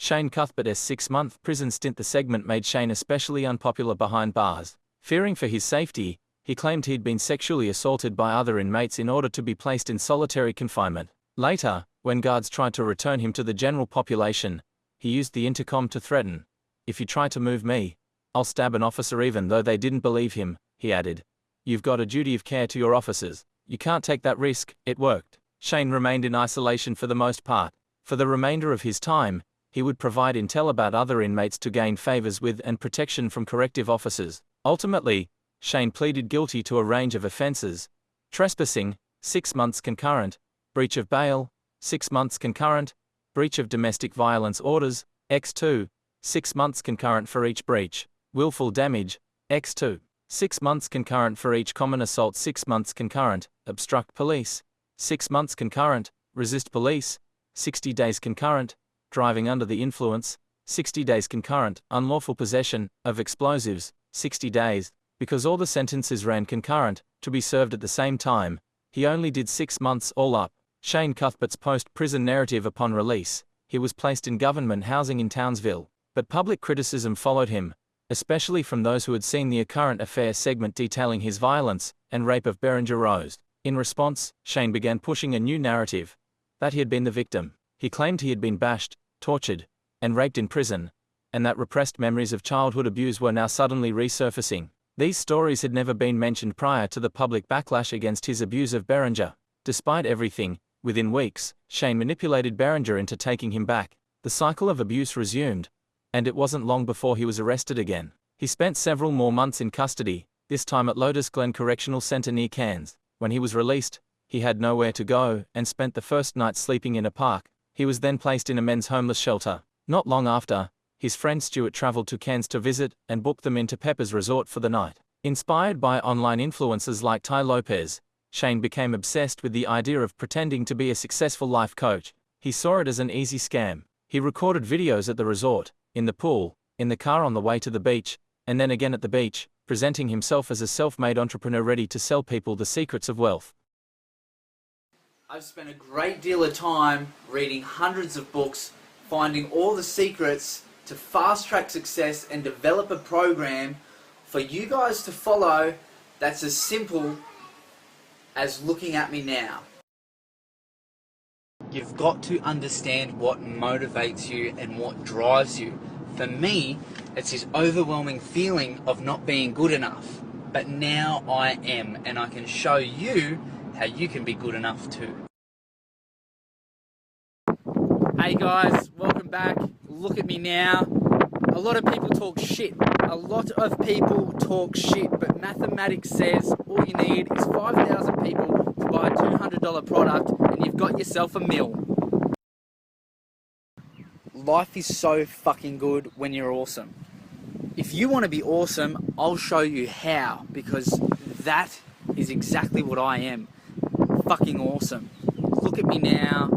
Shane Cuthbert's 6-month prison stint. The segment made Shane especially unpopular behind bars. Fearing for his safety, he claimed he'd been sexually assaulted by other inmates in order to be placed in solitary confinement. Later, when guards tried to return him to the general population, he used the intercom to threaten, "If you try to move me, I'll stab an officer." Even though they didn't believe him, he added, "You've got a duty of care to your officers. You can't take that risk." It worked. Shane remained in isolation for the most part. For the remainder of his time, he would provide intel about other inmates to gain favors with and protection from corrective officers. Ultimately, Shane pleaded guilty to a range of offenses: trespassing, 6 months concurrent; breach of bail, 6 months concurrent; breach of domestic violence orders, x2, 6 months concurrent for each breach; willful damage, x2, 6 months concurrent for each; common assault, 6 months concurrent; obstruct police, 6 months concurrent; resist police, 60 days concurrent; driving under the influence, 60 days concurrent; unlawful possession of explosives, 60 days. Because all the sentences ran concurrent, to be served at the same time, he only did 6 months all up. Shane Cuthbert's post-prison narrative: upon release, he was placed in government housing in Townsville, but public criticism followed him, especially from those who had seen the A Current Affair segment detailing his violence and rape of Berenger Rose. In response, Shane began pushing a new narrative, that he had been the victim. He claimed he had been bashed, tortured, and raped in prison, and that repressed memories of childhood abuse were now suddenly resurfacing. These stories had never been mentioned prior to the public backlash against his abuse of Berenger. Despite everything, within weeks, Shane manipulated Berenger into taking him back. The cycle of abuse resumed, and it wasn't long before he was arrested again. He spent several more months in custody, this time at Lotus Glen Correctional Center near Cairns. When he was released, he had nowhere to go and spent the first night sleeping in a park. He was then placed in a men's homeless shelter. Not long after, his friend Stuart traveled to Cairns to visit and booked them into Pepper's Resort for the night. Inspired by online influencers like Ty Lopez, Shane became obsessed with the idea of pretending to be a successful life coach. He saw it as an easy scam. He recorded videos at the resort, in the pool, in the car on the way to the beach, and then again at the beach, presenting himself as a self-made entrepreneur ready to sell people the secrets of wealth. I've spent a great deal of time reading hundreds of books, finding all the secrets to fast-track success and develop a program for you guys to follow that's as simple as looking at me now. You've got to understand what motivates you and what drives you. For me, it's this overwhelming feeling of not being good enough. But now I am, and I can show you how you can be good enough too. Hey guys, welcome back. Look at me now. A lot of people talk shit. A lot of people talk shit, but mathematics says all you need is 5,000 people to buy a $200 product and you've got yourself a mill. Life is so fucking good when you're awesome. If you want to be awesome, I'll show you how, because that is exactly what I am. Fucking awesome. Look at me now.